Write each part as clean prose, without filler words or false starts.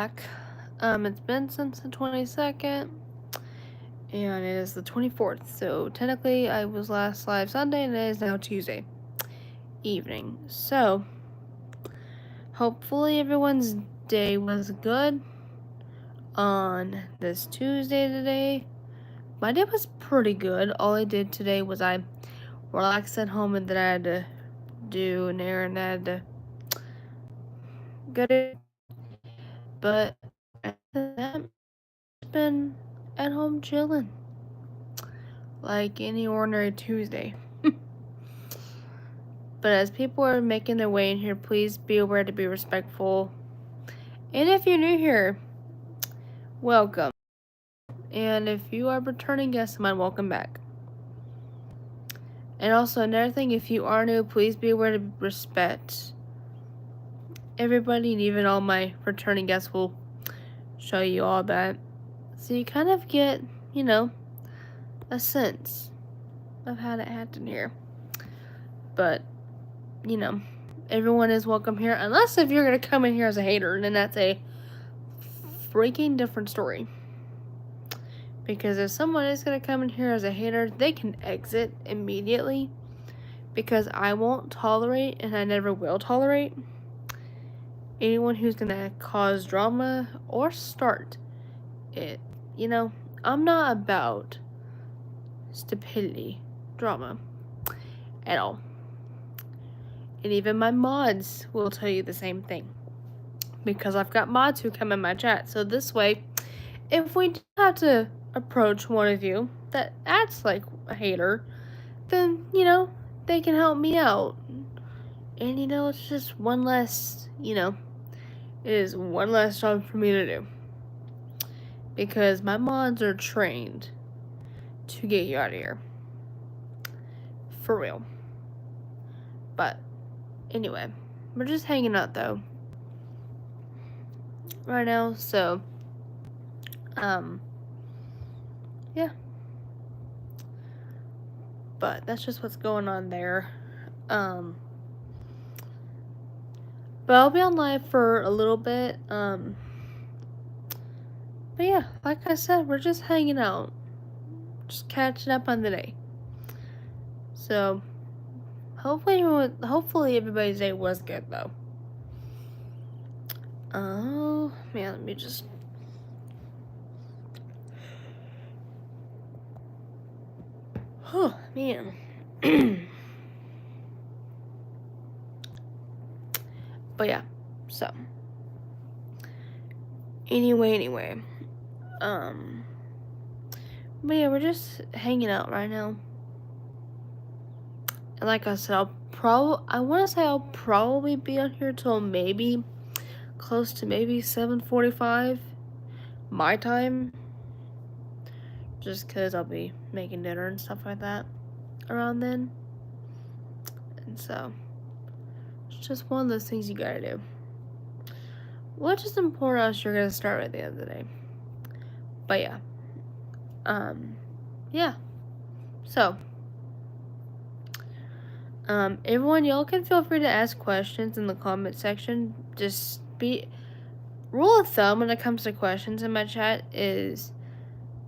back. It's been since the 22nd, and it is the 24th. So technically, I was last live Sunday, and it is now Tuesday evening. So hopefully everyone's day was good on this Tuesday today. My day was pretty good. All I did today was I relaxed at home, and then I had to do an errand. I had to go to, but after that, I've been at home chilling like any ordinary Tuesday. But as people are making their way in here, please be aware to be respectful. And if you're new here, welcome. And if you are a returning guest of mine, welcome back. And also another thing, if you are new, please be aware to respect everybody, and even all my returning guests will show you all that. So you kind of get, a sense of how to act in here. But, everyone is welcome here, unless if you're going to come in here as a hater, then that's a freaking different story. Because if someone is going to come in here as a hater, they can exit immediately. Because I won't tolerate, and I never will tolerate, anyone who's going to cause drama or start it. I'm not about stupidity, drama, at all. And even my mods will tell you the same thing. Because I've got mods who come in my chat. So this way, if we do have to approach one of you that acts like a hater, then, they can help me out. And, it's just one less, it is one less job for me to do. Because my mods are trained to get you out of here. For real. But, anyway, we're just hanging out, though. Right now, so, yeah. But that's just what's going on there. But I'll be on live for a little bit. But yeah, like I said, we're just hanging out. Just catching up on the day. So, hopefully everybody's day was good, though. Oh, man, let me just... Oh, man. But yeah, so. Anyway. But yeah, we're just hanging out right now. And like I said, I want to say I'll probably be on here till maybe close to maybe 7:45 my time. Just because I'll be making dinner and stuff like that around then. And so, it's just one of those things you gotta do. Which is important as you're gonna start at the end of the day. But yeah. Yeah. So, everyone, y'all can feel free to ask questions in the comment section. Just rule of thumb when it comes to questions in my chat is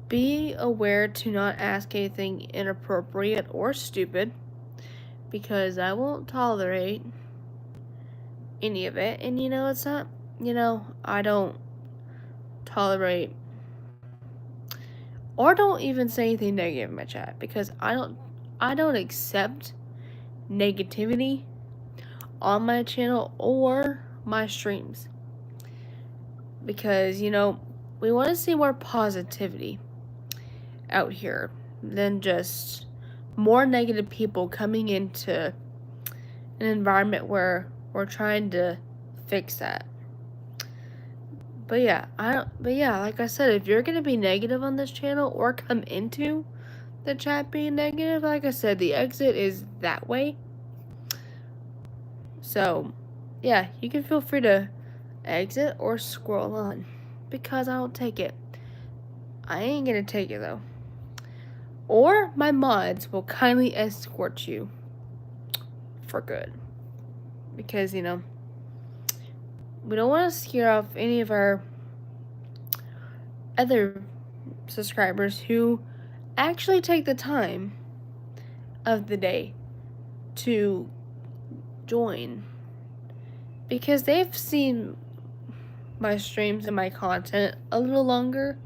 be aware to not ask anything inappropriate or stupid, because I won't tolerate any of it. And it's not, I don't tolerate or don't even say anything negative in my chat, because I don't accept negativity on my channel or my streams. Because, we want to see more positivity out here than just more negative people coming into an environment where we're trying to fix that. But yeah, like I said, if you're gonna be negative on this channel or come into the chat being negative, like I said, the exit is that way. So, yeah, you can feel free to exit or scroll on, because I don't take it. I ain't gonna take it, though. Or my mods will kindly escort you for good. Because, we don't want to scare off any of our other subscribers who actually take the time of the day to join, because they've seen my streams and my content a little longer,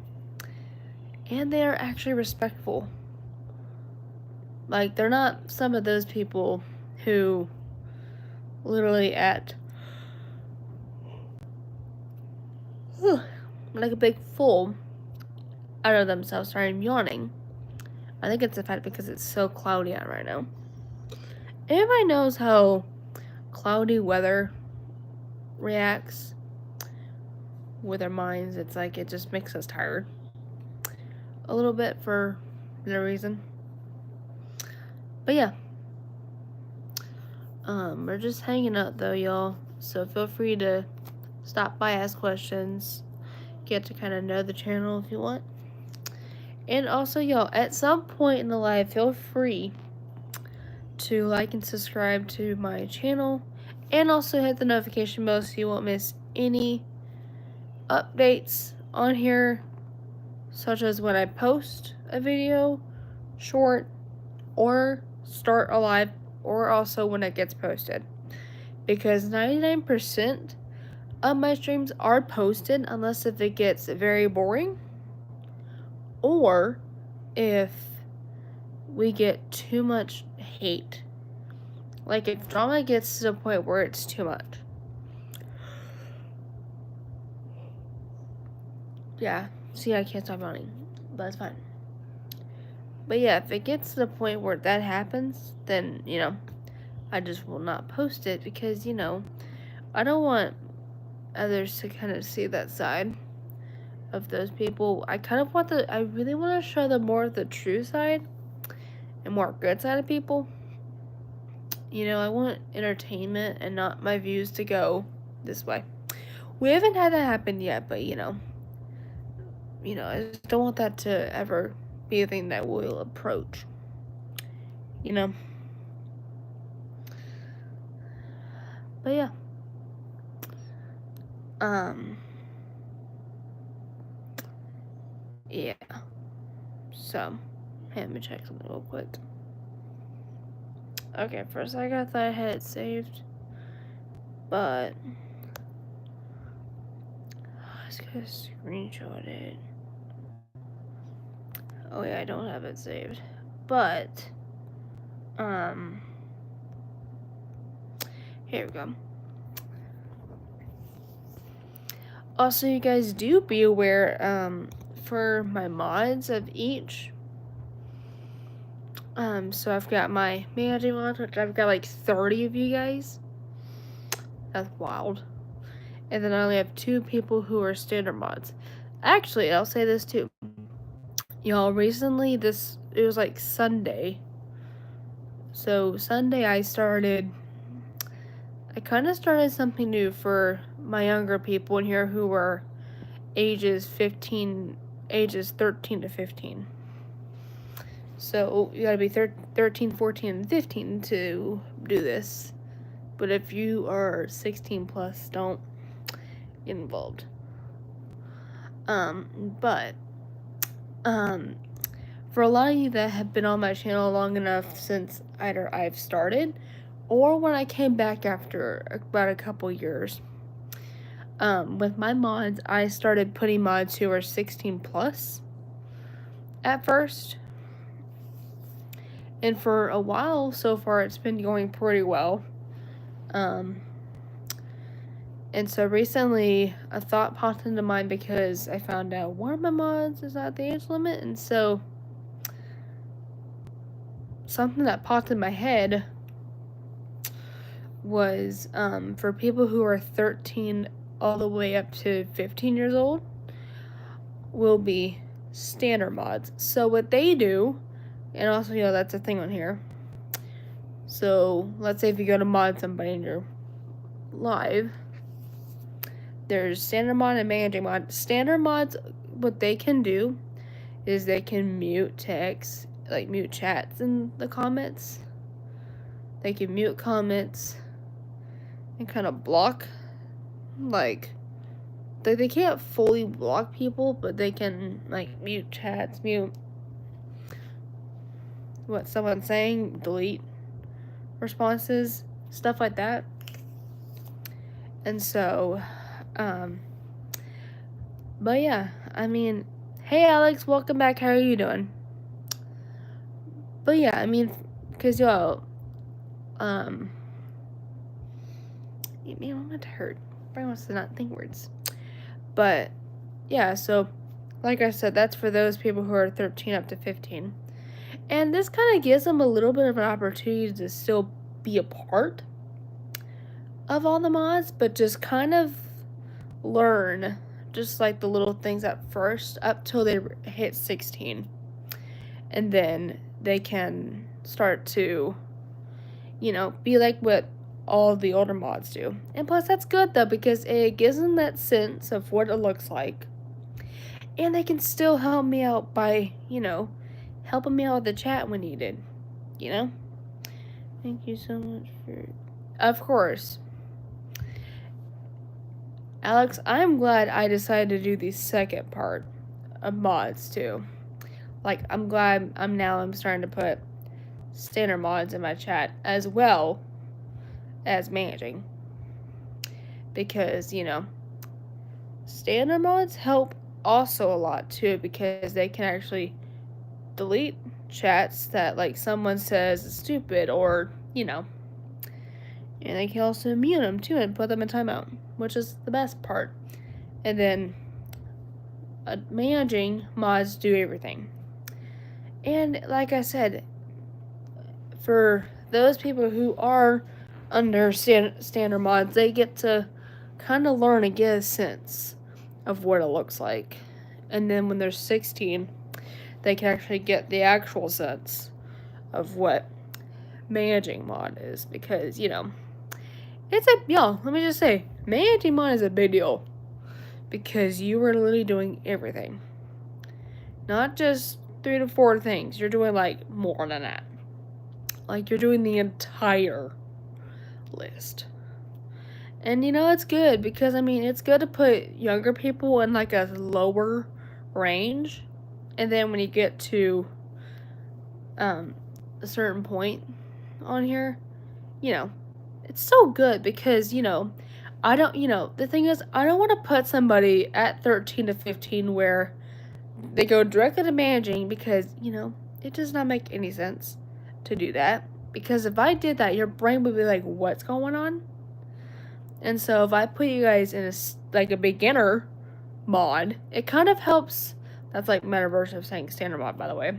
and they are actually respectful. Like, they're not some of those people who literally act like a big fool out of themselves. Sorry, I'm yawning. I think it's the fact because it's so cloudy out right now. Everybody knows how cloudy weather reacts with our minds. It's like it just makes us tired a little bit for no reason. But yeah, we're just hanging out though, y'all. So feel free to stop by, ask questions, get to kind of know the channel if you want. And also, y'all, at some point in the live, feel free to like and subscribe to my channel, and also hit the notification bell so you won't miss any updates on here, such as when I post a video, short, or start a live, or also when it gets posted. Because 99% of my streams are posted, unless if it gets very boring, or if we get too much hate. Like, if drama gets to the point where it's too much. Yeah, see, I can't stop yawning, but it's fine. But yeah, if it gets to the point where that happens, then, you know, I just will not post it, because, you know, I don't want others to kind of see that side of those people. I really want to show them more of the true side and more good side of people. You know, I want entertainment and not my views to go this way. We haven't had that happen yet, but you know, I just don't want that to ever be a thing that we'll approach. You know? But yeah. Yeah. So, let me check something real quick. Okay, for a second I thought I had it saved, but I was gonna screenshot it. Oh yeah, I don't have it saved, but here we go. Also, you guys do be aware, for my mods of each. So I've got my managing mods, which I've got like 30 of you guys. That's wild. And then I only have 2 people who are standard mods. Actually, I'll say this too. Y'all, recently, it was like Sunday. So Sunday I kind of started something new for my younger people in here who were ages 13 to 15. So you gotta be 13, 14, and 15 to do this. But if you are 16 plus, don't get involved. For a lot of you that have been on my channel long enough since either I've started or when I came back after about a couple years, with my mods, I started putting mods who are 16 plus at first. And for a while so far, it's been going pretty well. And so recently, a thought popped into mind because I found out one of my mods is at the age limit. And so, something that popped in my head was, for people who are 13 all the way up to 15 years old, will be standard mods. So what they do, and also, you know, that's a thing on here. So, let's say if you go to mod somebody in your live, there's standard mod and managing mod. Standard mods, what they can do is they can mute text, like mute chats in the comments. They can mute comments and kind of block, like, they can't fully block people, but they can, like, mute chats, mute what someone's saying, delete responses, stuff like that. And so, but yeah, I mean, hey Alex, welcome back, how are you doing? But yeah, I mean, because man, I'm not hurt. Brain wants to not think words. But yeah, so like I said, that's for those people who are 13 up to 15. And this kind of gives them a little bit of an opportunity to still be a part of all the mods, but just kind of learn just like the little things at first up till they hit 16. And then they can start to, be like what all the older mods do. And plus, that's good though, because it gives them that sense of what it looks like. And they can still help me out by, helping me out with the chat when needed. Thank you so much for. Of course. Alex, I'm glad I decided to do the second part of mods too. Like, I'm glad I'm starting to put standard mods in my chat as well as managing. Because, standard mods help also a lot too, because they can actually delete chats that, like, someone says is stupid or, and they can also mute them too and put them in timeout, which is the best part. And then managing mods do everything. And like I said, for those people who are under standard mods, they get to kind of learn and get a sense of what it looks like. And then when they're 16, they can actually get the actual sense of what managing mod is. Because, let me just say, managing mod is a big deal. Because you are literally doing everything. Not just 3 to 4 things. You're doing, like, more than that. Like, you're doing the entire list. And, it's good. Because, it's good to put younger people in, like, a lower range. And then when you get to a certain point on here, it's so good. Because, I don't, the thing is, I don't want to put somebody at 13 to 15 where they go directly to managing because, it does not make any sense to do that. Because if I did that, your brain would be like, what's going on? And so if I put you guys in a beginner mod, it kind of helps. That's like meta version of saying standard mod, by the way.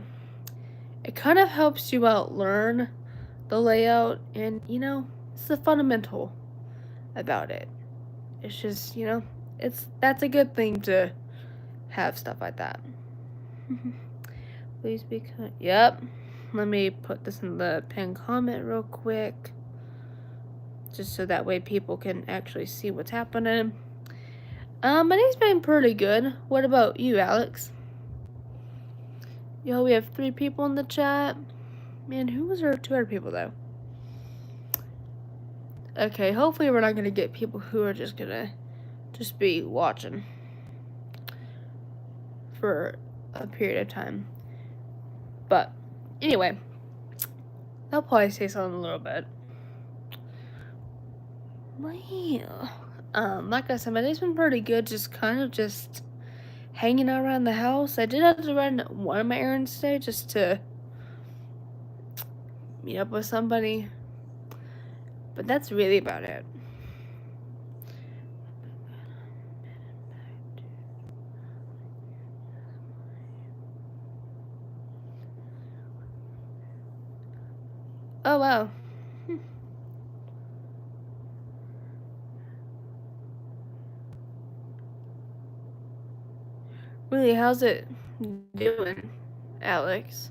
It kind of helps you out learn the layout and, it's the fundamental about it. It's just, that's a good thing to have stuff like that. Please be kind. Yep. Let me put this in the pinned comment real quick. Just so that way people can actually see what's happening. My day's been pretty good. What about you, Alex? We have 3 people in the chat. Man, who was our 2 other people, though? Okay, hopefully we're not going to get people who are just going to be watching for a period of time. But, anyway, I'll probably say something in a little bit. Well, like I said, my day's been pretty good, just hanging out around the house. I did have to run one of my errands today just to meet up with somebody. But that's really about it. Oh, wow. Really, how's it doing, Alex?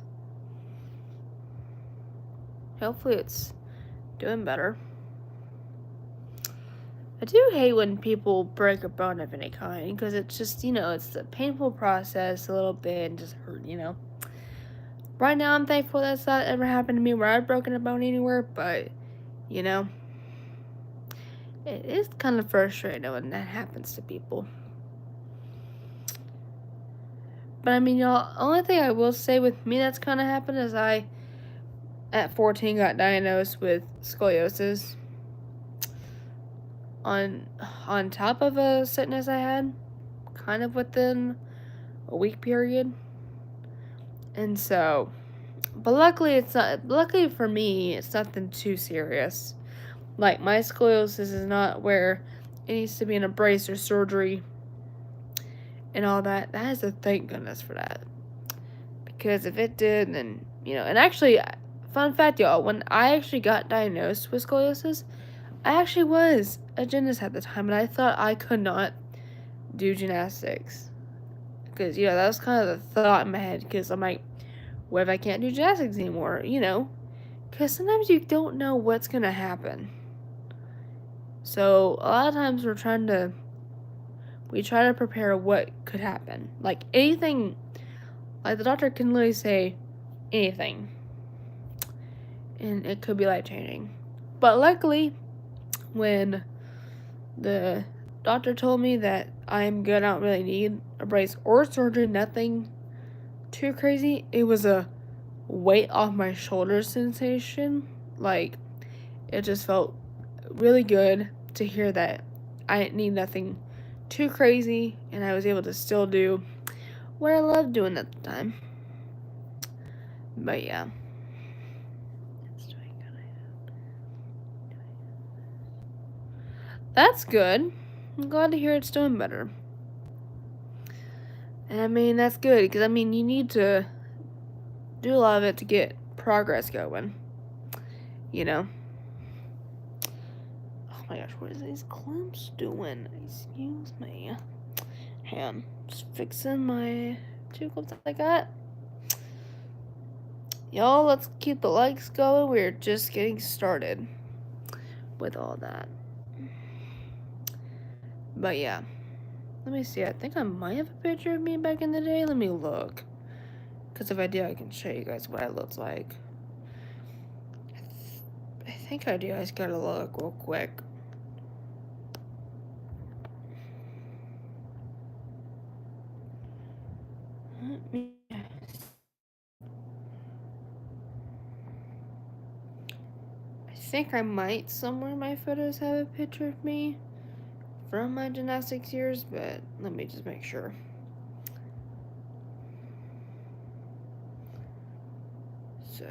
Hopefully it's doing better. I do hate when people break a bone of any kind, because it's just, it's a painful process a little bit and just hurt, Right now, I'm thankful that's not ever happened to me where I've broken a bone anywhere, but, it is kind of frustrating when that happens to people. But I mean, y'all, only thing I will say with me that's kind of happened is I, at 14, got diagnosed with scoliosis on top of a sickness I had, kind of within a week period. And so, but luckily it's not, luckily for me, it's nothing too serious. Like, my scoliosis is not where it needs to be in a brace or surgery and all that. That is a thank goodness for that. Because if it did, then, and actually, fun fact, y'all, when I actually got diagnosed with scoliosis, I actually was a gymnast at the time, and I thought I could not do gymnastics. Because, that was kind of the thought in my head, because I'm like, what if I can't do gymnastics anymore, Because sometimes you don't know what's going to happen. So, a lot of times we try to prepare what could happen. Like, anything, like the doctor can literally say anything. And it could be life-changing. But luckily, when the doctor told me that I'm good, I don't really need a brace or surgery, nothing too crazy, it was a weight off my shoulder sensation. Like, it just felt really good to hear that I didn't need nothing too crazy, and I was able to still do what I loved doing at the time. But yeah. That's good. I'm glad to hear it's doing better. And I mean, that's good, because I mean, you need to do a lot of it to get progress going. Oh my gosh, what is these clamps doing? Excuse me. Hang on. Just fixing my 2 clips I got. Y'all, let's keep the likes going. We're just getting started with all that. But yeah. Let me see. I think I might have a picture of me back in the day. Let me look. Because if I do, I can show you guys what I looked like. I think I do. I just gotta look real quick. I think I might somewhere in my photos have a picture of me from my gymnastics years, but let me just make sure. So,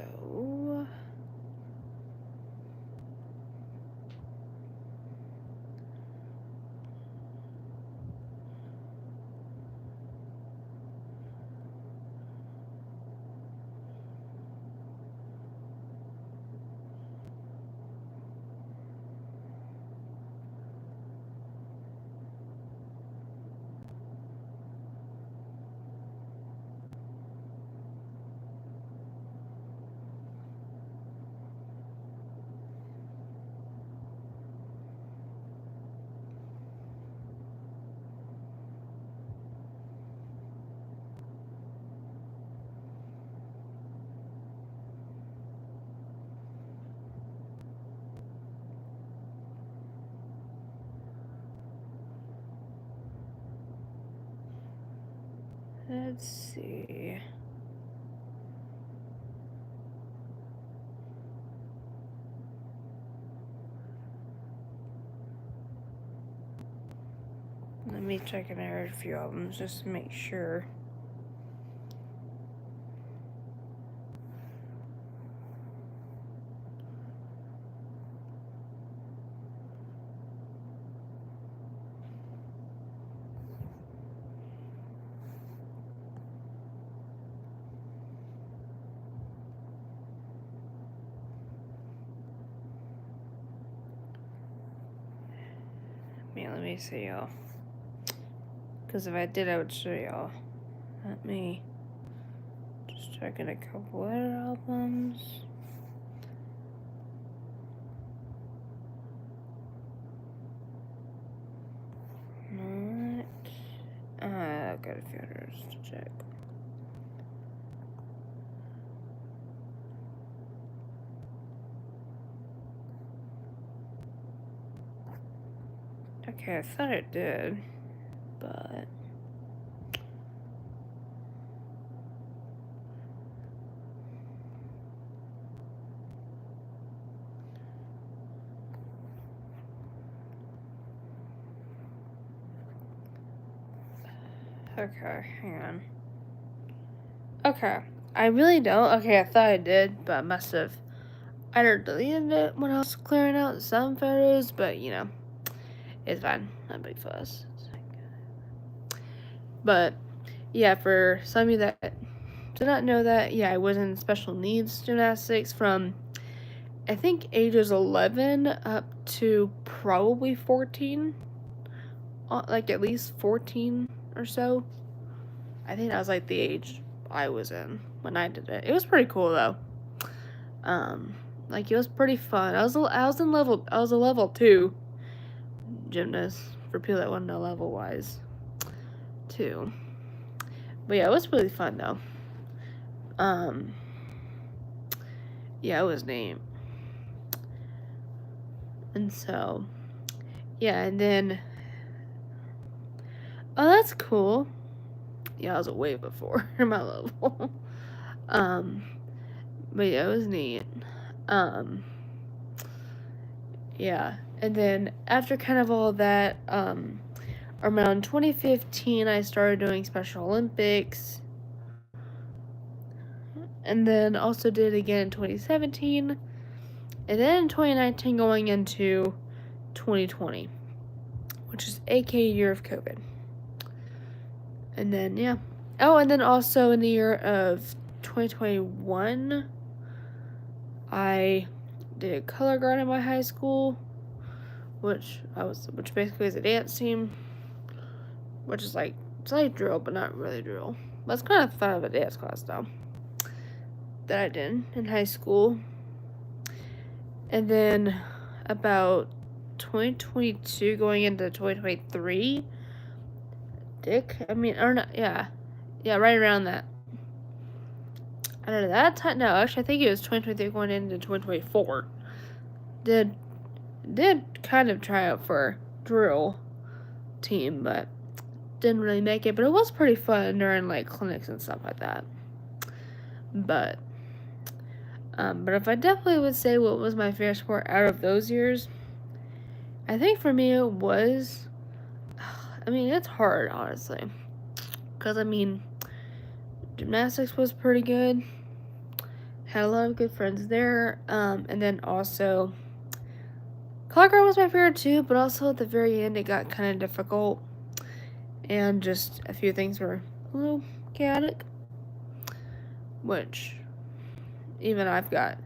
let's see. Let me check and a few albums just to make sure. Man, let me see, y'all. Because if I did, I would show y'all. Let me just check in a couple other albums. Not. I've got a few others to check. Okay, I thought it did, but Okay, hang on. Okay, I really don't. Okay, I thought I did, but I must have either deleted it when I was clearing out some photos, but it's fine. Not a big fuss. But yeah, for some of you that did not know that, yeah, I was in special needs gymnastics from I think ages 11 up to probably 14, like at least 14 or so. I think that was like the age I was in when I did it. It was pretty cool though. Like it was pretty fun. I was a level 2 gymnast for people that want to know level wise too. But yeah, it was really fun though. Yeah, it was neat. And so, yeah, and then, oh, that's cool. Yeah, I was way before my level. um, but yeah, it was neat. Yeah, and then after kind of all that, around 2015, I started doing Special Olympics, and then also did it again in 2017, and then in 2019 going into 2020, which is aka year of COVID. And then, yeah. Oh, and then also in the year of 2021, I did color guard in my high school, which basically is a dance team, which is like, it's like drill, but not really drill. But it's kind of fun of a dance class, though, that I did in high school. And then about 2022 going into 2023, right around that. I don't know, that time, no, actually, I think it was 2023 going into 2024. Did kind of try out for drill team, but didn't really make it. But it was pretty fun during, like, clinics and stuff like that. But if I definitely would say what was my favorite sport out of those years, I think for me it was, I mean, it's hard, honestly. Because, I mean, gymnastics was pretty good. Had a lot of good friends there. And then also, color guard was my favorite too, but also at the very end it got kind of difficult. And just a few things were a little chaotic. Which, even I've got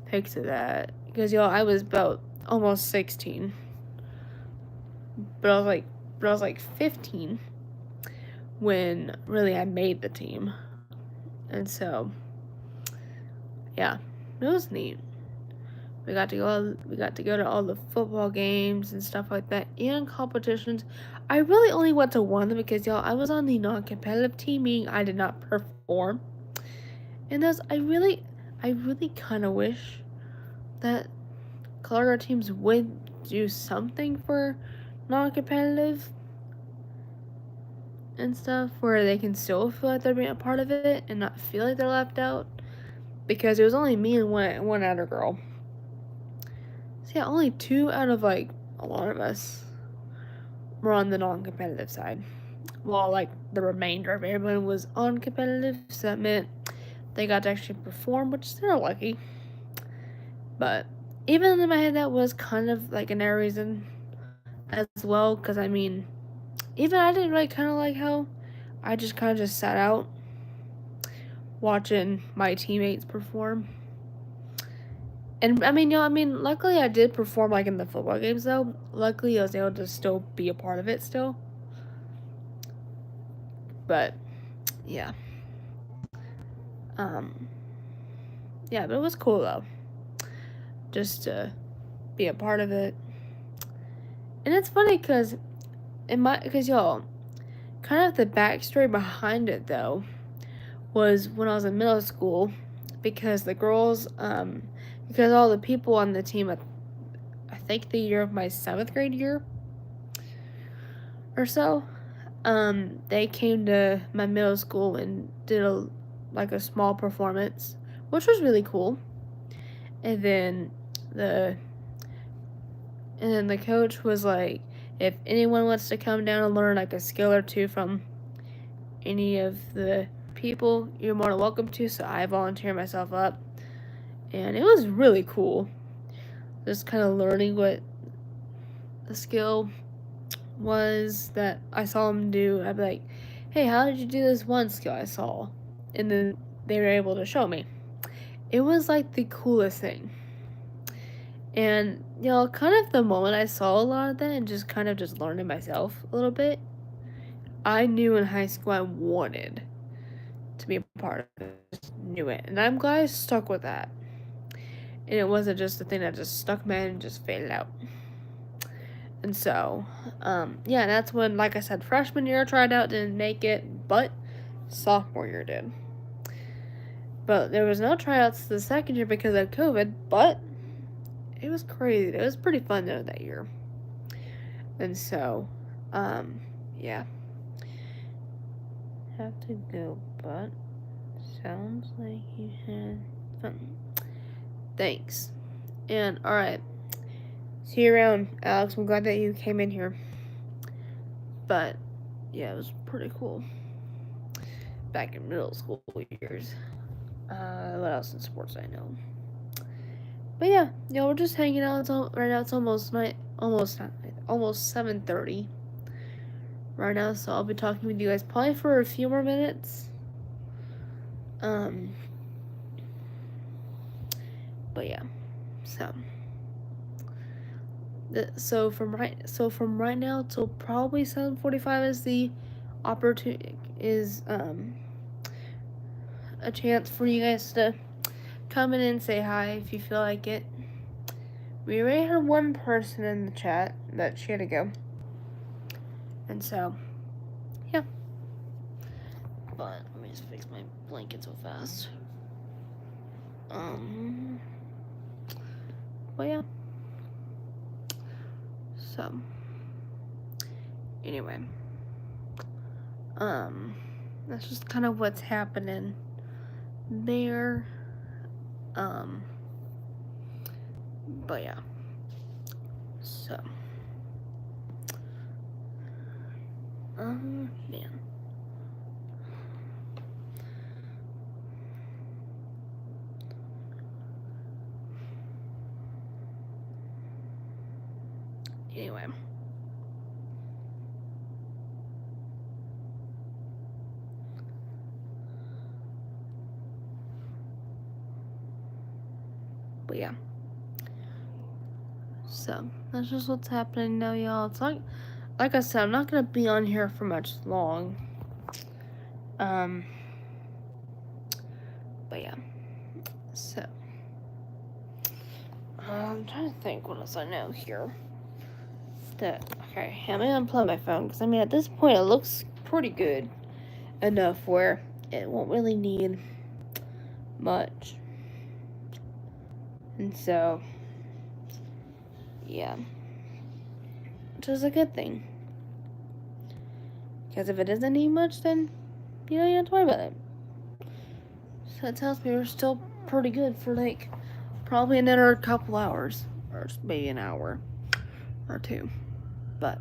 pics of that. Because, I was about almost 16. But I was like 15 when really I made the team. And so, yeah, it was neat. We got to go to all the football games and stuff like that, and competitions. I really only went to one of them because I was on the non-competitive team, meaning I did not perform. And I really kind of wish that color guard teams would do something for non-competitive and stuff, where they can still feel like they're being a part of it and not feel like they're left out. Because it was only me and one other girl. So yeah, only 2 out of like a lot of us were on the non-competitive side. While like the remainder of everyone was on competitive, so that meant they got to actually perform, which they're lucky. But even in my head, that was kind of like another reason as well, because I mean, even I didn't really kind of like how I just kind of just sat out watching my teammates perform. And I mean, luckily I did perform like in the football games though. Luckily I was able to still be a part of it still. But yeah. Yeah, but it was cool though. Just to be a part of it. And it's funny because kind of the backstory behind it though was when I was in middle school, because the girls, because all the people on the team at I think the year of my 7th grade year or so, they came to my middle school and did a small performance, which was really cool. And then the coach was like, if anyone wants to come down and learn like a skill or two from any of the people, you're more than welcome to. So I volunteered myself up, and it was really cool. Just kind of learning what the skill was that I saw them do. I'd be like, hey, how did you do this one skill I saw? And then they were able to show me. It was like the coolest thing. And, kind of the moment I saw a lot of that and just kind of just learned it myself a little bit, I knew in high school I wanted to be a part of it. Just knew it. And I'm glad I stuck with that. And it wasn't just a thing that just stuck man and just faded out. And so, that's when, like I said, freshman year I tried out, didn't make it, but sophomore year did. But there was no tryouts the second year because of COVID, but it was crazy. It was pretty fun though that year. And so, yeah. Have to go, but sounds like you had fun. Thanks. And alright. See you around, Alex. I'm glad that you came in here. But yeah, it was pretty cool. Back in middle school years. What else in sports I know? But yeah, we're just hanging out. Right now it's almost 7:30 right now, so I'll be talking with you guys probably for a few more minutes. But yeah, so from right now till probably 7:45 is the opportunity a chance for you guys to come in and say hi if you feel like it. We already had one person in the chat that she had to go. And so, yeah. But let me just fix my blanket so fast. But yeah. So, anyway. That's just kind of what's happening there. But yeah. So. Man. Anyway. But yeah. So, that's just what's happening now, y'all. It's like I said, I'm not gonna be on here for much long. But yeah. So, I'm trying to think what else I know here. Okay, I'm gonna unplug my phone because at this point it looks pretty good enough where it won't really need much. And so, yeah, which is a good thing. Because if it doesn't need much, then you don't have to worry about it. So that tells me we're still pretty good for probably another couple hours, or maybe an hour or two. But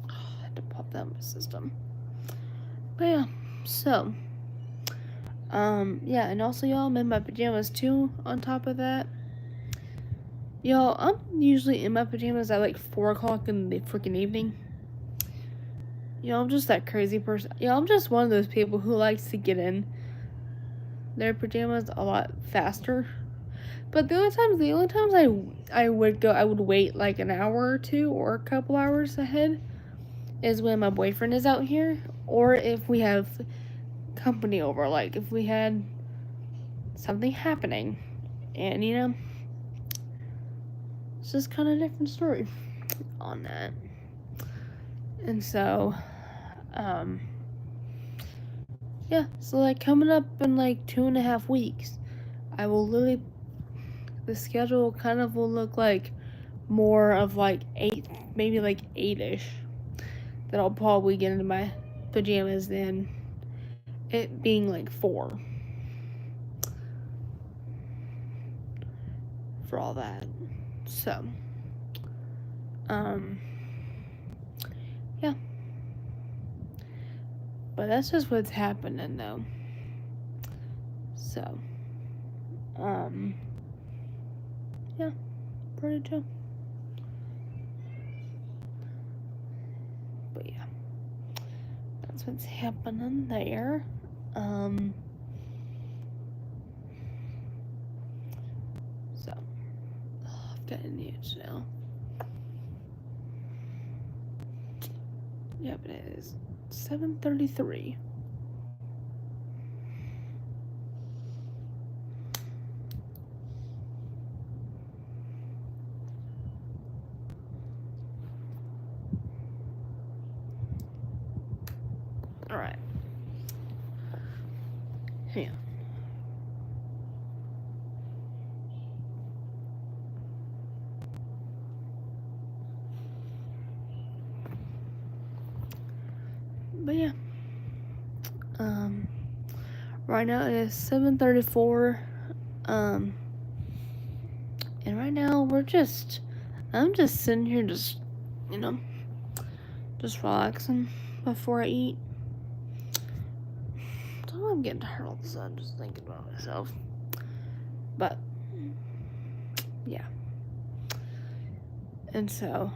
I had to pop that in my system. But yeah, so and also y'all, I'm in my pajamas too. On top of that, y'all, I'm usually in my pajamas at 4 o'clock in the freaking evening. I'm just that crazy person. I'm just one of those people who likes to get in their pajamas a lot faster. But the only times I would go, I would wait an hour or two or a couple hours ahead is when my boyfriend is out here, or if we have company over, if we had something happening, and it's just kind of a different story on that. And so, yeah, so coming up in 2.5 weeks, I will literally, the schedule kind of will look like more of 8, maybe 8-ish, that I'll probably get into my pajamas than it being 4 for all that. So, yeah. But that's just what's happening though. So, yeah, pretty chill. But yeah, that's what's happening there. So, I've got an itch now. Yep, it is 7:33. All right. Hang on. But yeah. Right now it is 7:34. And right now I'm just sitting here just relaxing before I eat. So I'm getting tired all of a sudden just thinking about myself. But yeah. And so,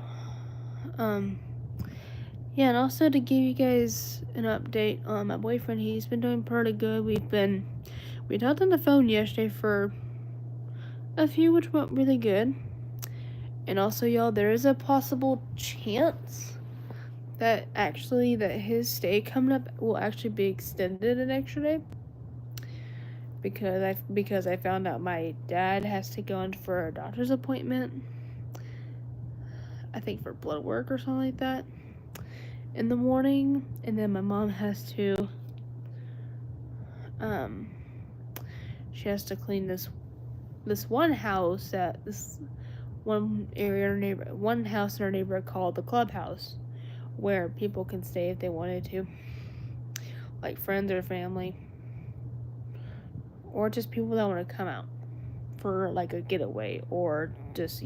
yeah, and also to give you guys an update on my boyfriend, he's been doing pretty good. We talked on the phone yesterday for a few, which went really good. And also, y'all, there is a possible chance that his stay coming up will actually be extended an extra day. Because I found out my dad has to go in for a doctor's appointment. I think for blood work or something like that in the morning, and then my mom has to she has to clean this one house one house in our neighborhood called the clubhouse, where people can stay if they wanted to, like friends or family, or just people that want to come out for like a getaway, or just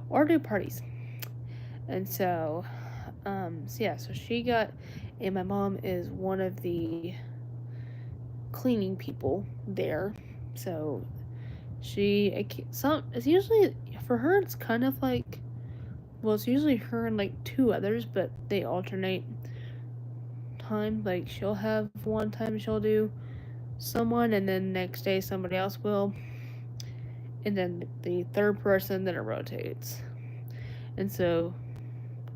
or do parties. And so so she got, and my mom is one of the cleaning people there. So it's usually, for her, it's kind of like, well, it's usually her and like two others, but they alternate time. Like she'll have one time she'll do someone, and then next day somebody else will, and then the third person, then it rotates. And so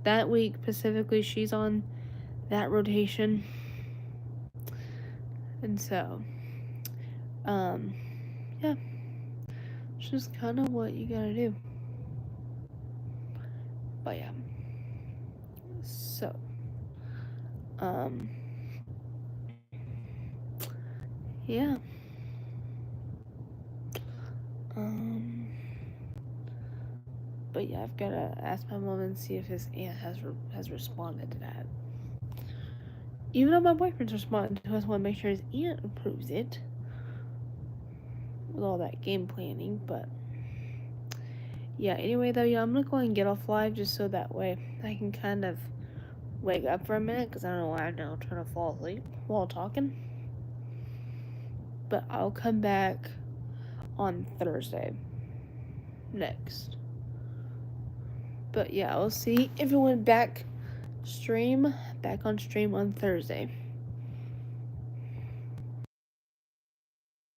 that week specifically, she's on that rotation. And so yeah, it's just kind of what you gotta do. But yeah, so yeah, but yeah, I've gotta ask my mom and see if his aunt has responded to that. Even though my boyfriend's responded to us, I want to make sure his aunt approves it with all that game planning. But yeah, anyway though, yeah, I'm gonna go ahead and get off live just so that way I can kind of wake up for a minute, because I don't know why I'm now trying to fall asleep while talking. But I'll come back on Thursday next. But yeah, I'll see everyone back on stream on Thursday.